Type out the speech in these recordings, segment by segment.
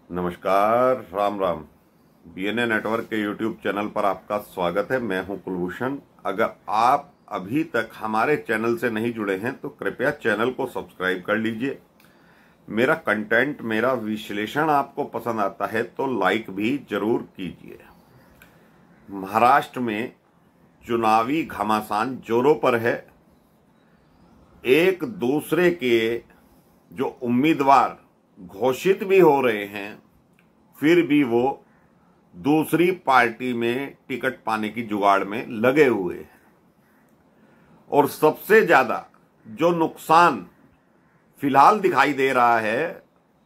नमस्कार, Ram Ram. BNA network के YouTube channel पर आपका स्वागत है। मैं हूं कुलभूषण। अगर आप अभी तक हमारे चैनल से नहीं जुड़े हैं तो कृपया चैनल को सब्सक्राइब कर लीजिए। मेरा कंटेंट, मेरा विश्लेषण आपको पसंद आता है तो लाइक भी जरूर कीजिए। महाराष्ट्र में चुनावी घमासान जोरों पर है। एक दूसरे के जो उम्मीदवार घोषित भी हो रहे हैं, फिर भी वो दूसरी पार्टी में टिकट पाने की जुगाड़ में लगे हुए हैं। और सबसे ज्यादा जो नुकसान फिलहाल दिखाई दे रहा है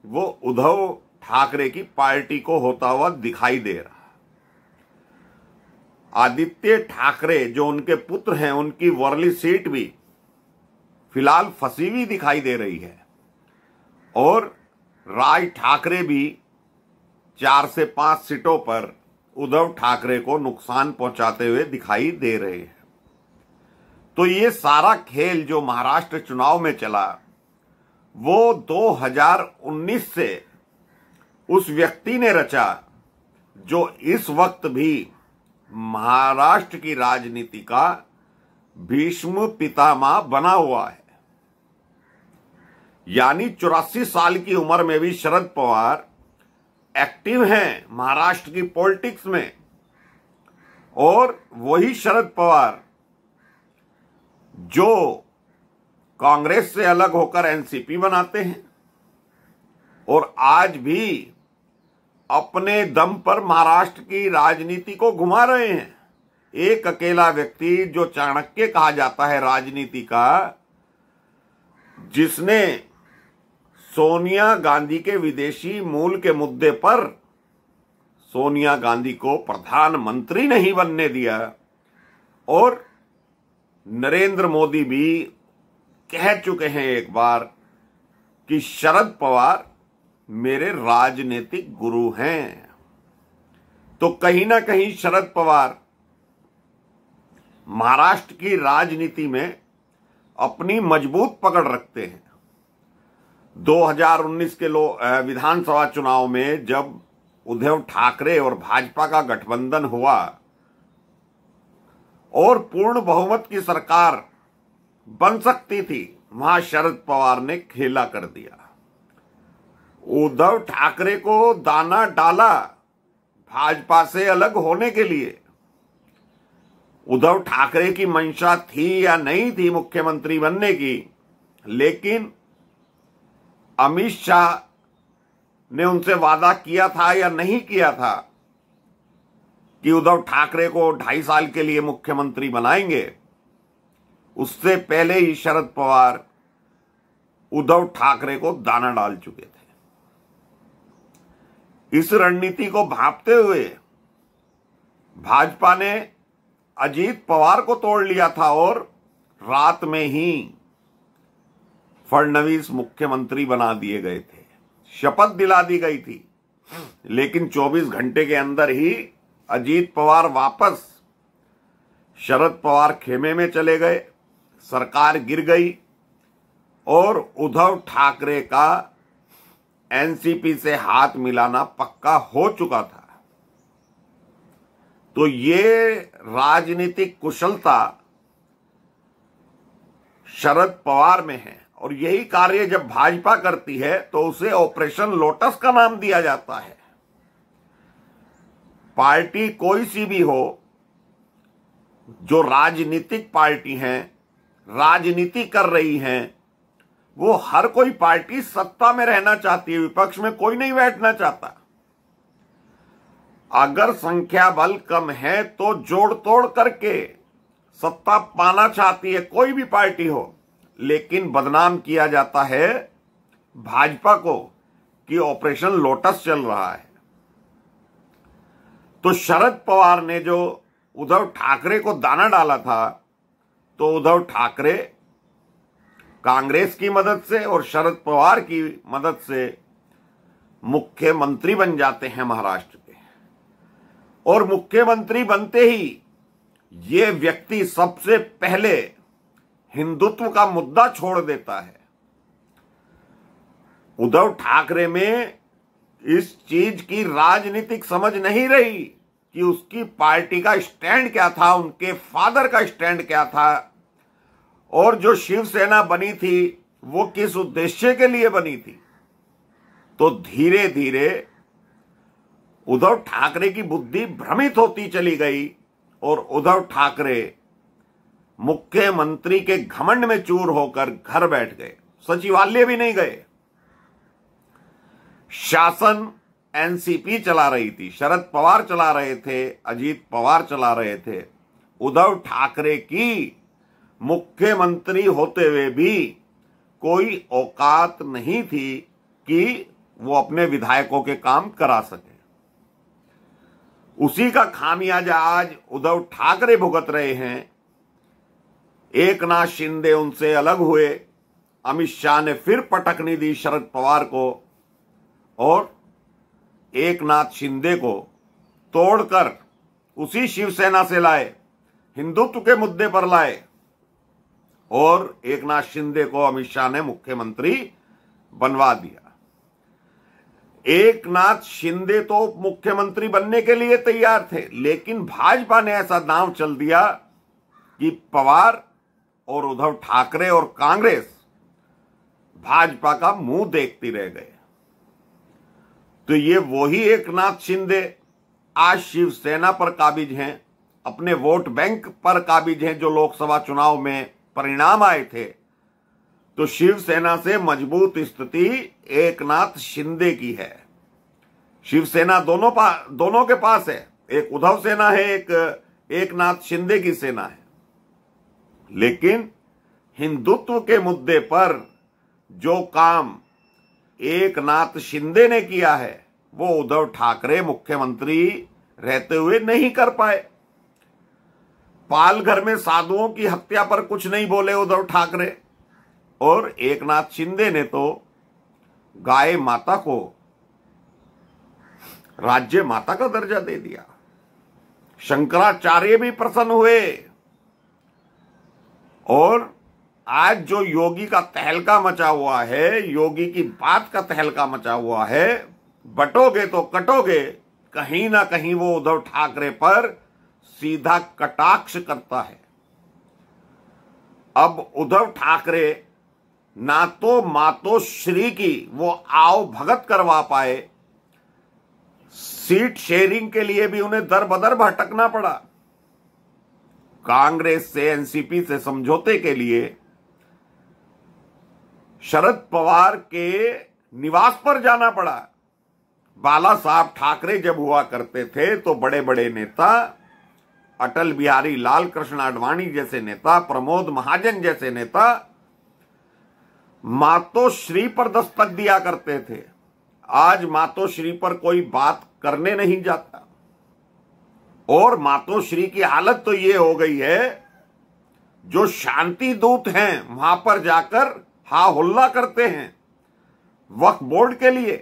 वो उद्धव ठाकरे की पार्टी को होता हुआ दिखाई दे रहा है। आदित्य ठाकरे जो उनके पुत्र हैं, उनकी वर्ली सीट भी फिलहाल फंसी हुई दिखाई दे रही है और राज ठाकरे भी 4 से 5 सीटों पर उद्धव ठाकरे को नुकसान पहुंचाते हुए दिखाई दे रहे हैं। तो ये सारा खेल जो महाराष्ट्र चुनाव में चला वो 2019 से उस व्यक्ति ने रचा जो इस वक्त भी महाराष्ट्र की राजनीति का भीष्म पितामह बना हुआ है। यानी 84 साल की उम्र में भी शरद पवार एक्टिव हैं महाराष्ट्र की पॉलिटिक्स में। और वही शरद पवार जो कांग्रेस से अलग होकर एनसीपी बनाते हैं और आज भी अपने दम पर महाराष्ट्र की राजनीति को घुमा रहे हैं। एक अकेला व्यक्ति जो चाणक्य कहा जाता है राजनीति का, जिसने सोनिया गांधी के विदेशी मूल के मुद्दे पर सोनिया गांधी को प्रधानमंत्री नहीं बनने दिया। और नरेंद्र मोदी भी कह चुके हैं एक बार कि शरद पवार मेरे राजनीतिक गुरु हैं। तो कहीं ना कहीं शरद पवार महाराष्ट्र की राजनीति में अपनी मजबूत पकड़ रखते हैं। 2019 के विधानसभा चुनाव में जब उद्धव ठाकरे और भाजपा का गठबंधन हुआ और पूर्ण बहुमत की सरकार बन सकती थी, वहां शरद पवार ने खेला कर दिया। उद्धव ठाकरे को दाना डाला भाजपा से अलग होने के लिए। उद्धव ठाकरे की मंशा थी या नहीं थी मुख्यमंत्री बनने की, लेकिन अमित शाह ने उनसे वादा किया था या नहीं किया था कि उद्धव ठाकरे को 2.5 साल के लिए मुख्यमंत्री बनाएंगे। उससे पहले ही शरद पवार उद्धव ठाकरे को दाना डाल चुके थे। इस रणनीति को भांपते हुए भाजपा ने अजीत पवार को तोड़ लिया था और रात में ही फडणवीस मुख्यमंत्री बना दिए गए थे, शपथ दिला दी गई थी। लेकिन 24 घंटे के अंदर ही अजीत पवार वापस शरद पवार खेमे में चले गए, सरकार गिर गई और उद्धव ठाकरे का एनसीपी से हाथ मिलाना पक्का हो चुका था। तो ये राजनीतिक कुशलता शरद पवार में है और यही कार्य जब भाजपा करती है तो उसे ऑपरेशन लोटस का नाम दिया जाता है। पार्टी कोई सी भी हो, जो राजनीतिक पार्टी हैं, राजनीति कर रही हैं, वो हर कोई पार्टी सत्ता में रहना चाहती है, विपक्ष में कोई नहीं बैठना चाहता। अगर संख्या बल कम है तो जोड़ तोड़ करके सत्ता पाना चाहती है कोई भी पार्टी हो, लेकिन बदनाम किया जाता है भाजपा को कि ऑपरेशन लोटस चल रहा है। तो शरद पवार ने जो उद्धव ठाकरे को दाना डाला था, तो उद्धव ठाकरे कांग्रेस की मदद से और शरद पवार की मदद से मुख्यमंत्री बन जाते हैं महाराष्ट्र के। और मुख्यमंत्री बनते ही ये व्यक्ति सबसे पहले हिंदुत्व का मुद्दा छोड़ देता है। उद्धव ठाकरे में इस चीज की राजनीतिक समझ नहीं रही कि उसकी पार्टी का स्टैंड क्या था, उनके फादर का स्टैंड क्या था, और जो शिवसेना बनी थी वो किस उद्देश्य के लिए बनी थी। तो धीरे धीरे उद्धव ठाकरे की बुद्धि भ्रमित होती चली गई और उद्धव ठाकरे मुख्यमंत्री के घमंड में चूर होकर घर बैठ गए, सचिवालय भी नहीं गए। शासन एनसीपी चला रही थी, शरद पवार चला रहे थे, अजीत पवार चला रहे थे। उद्धव ठाकरे की मुख्यमंत्री होते हुए भी कोई औकात नहीं थी कि वो अपने विधायकों के काम करा सके। उसी का खामियाजा आज उद्धव ठाकरे भुगत रहे हैं। एकनाथ शिंदे उनसे अलग हुए, अमित शाह ने फिर पटकनी दी शरद पवार को और एकनाथ शिंदे को तोड़कर उसी शिवसेना से लाए, हिंदुत्व के मुद्दे पर लाए, और एकनाथ शिंदे को अमित शाह ने मुख्यमंत्री बनवा दिया। एकनाथ शिंदे तो मुख्यमंत्री बनने के लिए तैयार थे, लेकिन भाजपा ने ऐसा दांव चल दिया कि पवार और उद्धव ठाकरे और कांग्रेस भाजपा का मुंह देखती रह गए। तो ये वही एकनाथ शिंदे आज शिवसेना पर काबिज हैं, अपने वोट बैंक पर काबिज हैं। जो लोकसभा चुनाव में परिणाम आए थे, तो शिवसेना से मजबूत स्थिति एकनाथ शिंदे की है। शिवसेना दोनों के पास है, एक उद्धव सेना है, एक एकनाथ शिंदे की सेना है। लेकिन हिंदुत्व के मुद्दे पर जो काम एकनाथ शिंदे ने किया है वो उद्धव ठाकरे मुख्यमंत्री रहते हुए नहीं कर पाए। पालघर में साधुओं की हत्या पर कुछ नहीं बोले उद्धव ठाकरे, और एकनाथ शिंदे ने तो गाय माता को राज्य माता का दर्जा दे दिया। शंकराचार्य भी प्रसन्न हुए। और आज जो योगी का तहलका मचा हुआ है, योगी की बात का तहलका मचा हुआ है, बटोगे तो कटोगे, कहीं ना कहीं वो उद्धव ठाकरे पर सीधा कटाक्ष करता है। अब उद्धव ठाकरे ना तो मातोश्री की वो आओ भगत करवा पाए, सीट शेयरिंग के लिए भी उन्हें दर बदर भटकना पड़ा। कांग्रेस से, एनसीपी से समझौते के लिए शरद पवार के निवास पर जाना पड़ा। बाला साहब ठाकरे जब हुआ करते थे तो बड़े बड़े नेता, अटल बिहारी लाल कृष्ण आडवाणी जैसे नेता, प्रमोद महाजन जैसे नेता मातोश्री पर दस्तक दिया करते थे। आज मातोश्री पर कोई बात करने नहीं जाता। और मातोश्री की हालत तो ये हो गई है, जो शांति दूत हैं वहां पर जाकर हा हुल्ला करते हैं वक्फ बोर्ड के लिए।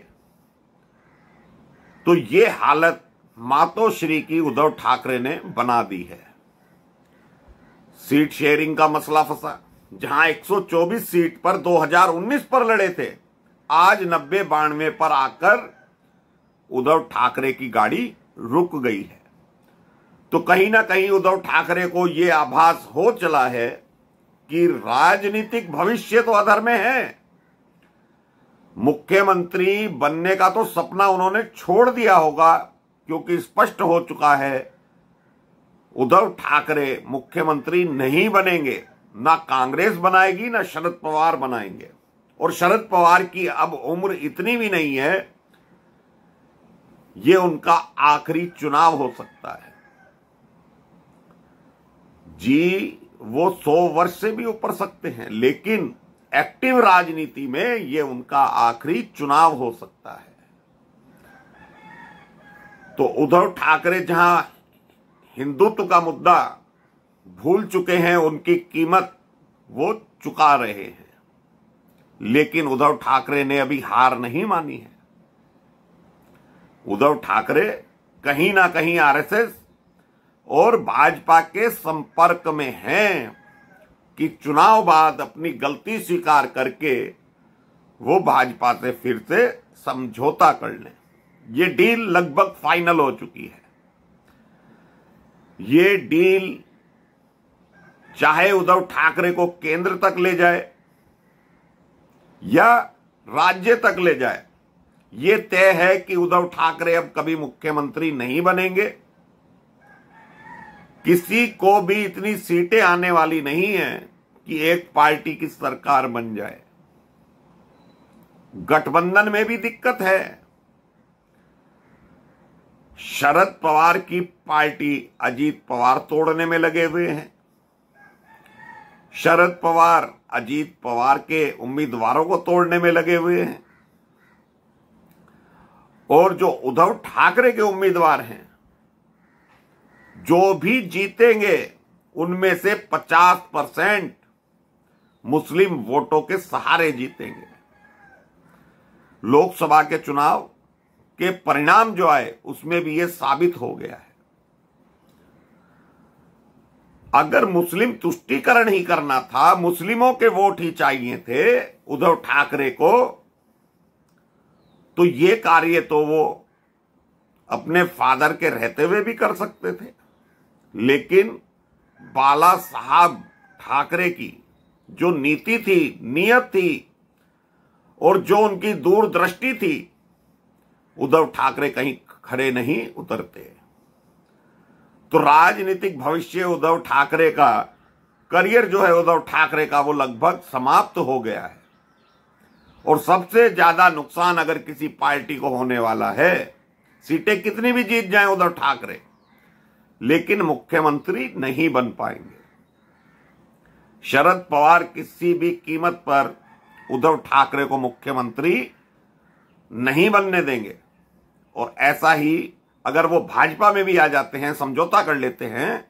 तो ये हालत मातोश्री की उद्धव ठाकरे ने बना दी है। सीट शेयरिंग का मसला फंसा। जहां 124 सीट पर 2019 पर लड़े थे, आज 90-92 पर आकर उद्धव ठाकरे की गाड़ी रुक गई है। तो कहीं ना कहीं उद्धव ठाकरे को यह आभास हो चला है कि राजनीतिक भविष्य तो अधर में है। मुख्यमंत्री बनने का तो सपना उन्होंने छोड़ दिया होगा, क्योंकि स्पष्ट हो चुका है उद्धव ठाकरे मुख्यमंत्री नहीं बनेंगे। ना कांग्रेस बनाएगी, ना शरद पवार बनाएंगे। और शरद पवार की अब उम्र इतनी भी नहीं है, ये उनका आखिरी चुनाव हो सकता है। जी वो 100 वर्ष से भी ऊपर सकते हैं, लेकिन एक्टिव राजनीति में ये उनका आखिरी चुनाव हो सकता है। तो उद्धव ठाकरे जहां हिंदुत्व का मुद्दा भूल चुके हैं, उनकी कीमत वो चुका रहे हैं। लेकिन उद्धव ठाकरे ने अभी हार नहीं मानी है। उद्धव ठाकरे कहीं ना कहीं आरएसएस और भाजपा के संपर्क में हैं कि चुनाव बाद अपनी गलती स्वीकार करके वो भाजपा से फिर से समझौता कर लें। ये डील लगभग फाइनल हो चुकी है। ये डील चाहे उद्धव ठाकरे को केंद्र तक ले जाए या राज्य तक ले जाए, ये तय है कि उद्धव ठाकरे अब कभी मुख्यमंत्री नहीं बनेंगे। किसी को भी इतनी सीटें आने वाली नहीं है कि एक पार्टी की सरकार बन जाए। गठबंधन में भी दिक्कत है। शरद पवार की पार्टी अजीत पवार तोड़ने में लगे हुए हैं। शरद पवार अजीत पवार के उम्मीदवारों को तोड़ने में लगे हुए हैं और जो उद्धव ठाकरे के उम्मीदवार हैं, जो भी जीतेंगे उनमें से 50% मुस्लिम वोटों के सहारे जीतेंगे। लोकसभा के चुनाव के परिणाम जो आए उसमें भी यह साबित हो गया है। अगर मुस्लिम तुष्टीकरण ही करना था, मुस्लिमों के वोट ही चाहिए थे उद्धव ठाकरे को, तो ये कार्य तो वो अपने फादर के रहते हुए भी कर सकते थे। लेकिन बाला साहब ठाकरे की जो नीति थी, नियत थी और जो उनकी दूरदृष्टि थी, उद्धव ठाकरे कहीं खरे नहीं उतरते। तो राजनीतिक भविष्य उद्धव ठाकरे का, करियर जो है उद्धव ठाकरे का, वो लगभग समाप्त हो गया है। और सबसे ज्यादा नुकसान अगर किसी पार्टी को होने वाला है, सीटें कितनी भी जीत जाएं उद्धव ठाकरे, लेकिन मुख्यमंत्री नहीं बन पाएंगे। शरद पवार किसी भी कीमत पर उद्धव ठाकरे को मुख्यमंत्री नहीं बनने देंगे। और ऐसा ही अगर वो भाजपा में भी आ जाते हैं, समझौता कर लेते हैं,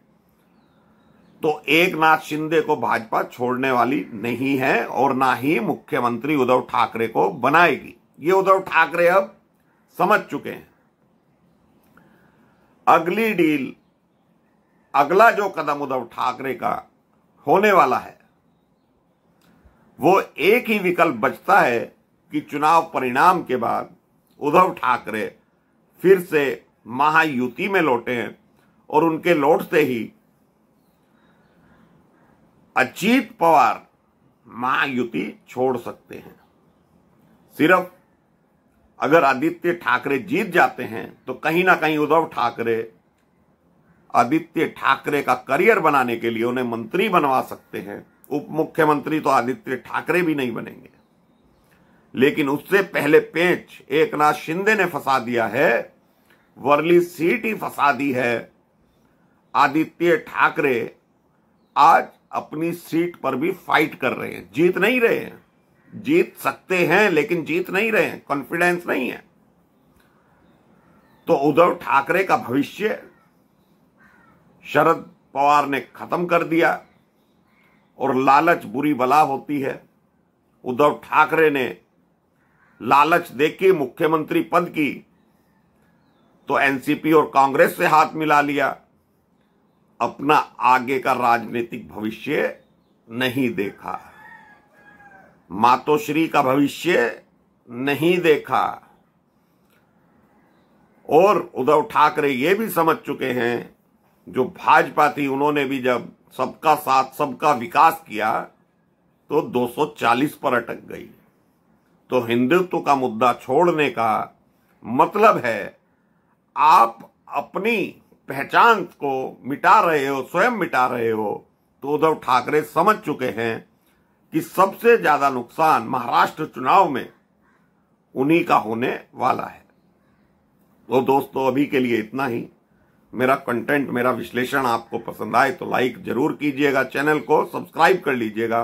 तो एकनाथ शिंदे को भाजपा छोड़ने वाली नहीं है और ना ही मुख्यमंत्री उद्धव ठाकरे को बनाएगी। ये उद्धव ठाकरे अब समझ चुके हैं। अगली डील, अगला जो कदम उद्धव ठाकरे का होने वाला है, वो एक ही विकल्प बचता है कि चुनाव परिणाम के बाद उद्धव ठाकरे फिर से महायुति में लौटे हैं और उनके लौटते ही अजीत पवार महायुति छोड़ सकते हैं। सिर्फ अगर आदित्य ठाकरे जीत जाते हैं तो कहीं ना कहीं उद्धव ठाकरे आदित्य ठाकरे का करियर बनाने के लिए उन्हें मंत्री बनवा सकते हैं। उप मुख्यमंत्री तो आदित्य ठाकरे भी नहीं बनेंगे, लेकिन उससे पहले पेंच एकनाथ शिंदे ने फंसा दिया है, वर्ली सीट ही फंसा दी है। आदित्य ठाकरे आज अपनी सीट पर भी फाइट कर रहे हैं, जीत नहीं रहे हैं। जीत सकते हैं लेकिन जीत नहीं रहे हैं, कॉन्फिडेंस नहीं है। तो उद्धव ठाकरे का भविष्य शरद पवार ने खत्म कर दिया और लालच बुरी बला होती है। उद्धव ठाकरे ने लालच देखी मुख्यमंत्री पद की, तो एनसीपी और कांग्रेस से हाथ मिला लिया, अपना आगे का राजनीतिक भविष्य नहीं देखा, मातोश्री का भविष्य नहीं देखा। और उद्धव ठाकरे ये भी समझ चुके हैं, जो भाजपा थी उन्होंने भी जब सबका साथ सबका विकास किया तो 240 पर अटक गई। तो हिंदुत्व का मुद्दा छोड़ने का मतलब है आप अपनी पहचान को मिटा रहे हो, स्वयं मिटा रहे हो। तो उद्धव ठाकरे समझ चुके हैं कि सबसे ज्यादा नुकसान महाराष्ट्र चुनाव में उन्हीं का होने वाला है। तो दोस्तों, अभी के लिए इतना ही। मेरा कंटेंट, मेरा विश्लेषण आपको पसंद आए तो लाइक जरूर कीजिएगा, चैनल को सब्सक्राइब कर लीजिएगा,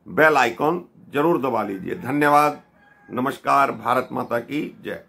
बेल आइकॉन जरूर दबा लीजिए। धन्यवाद। नमस्कार। भारत माता की जय।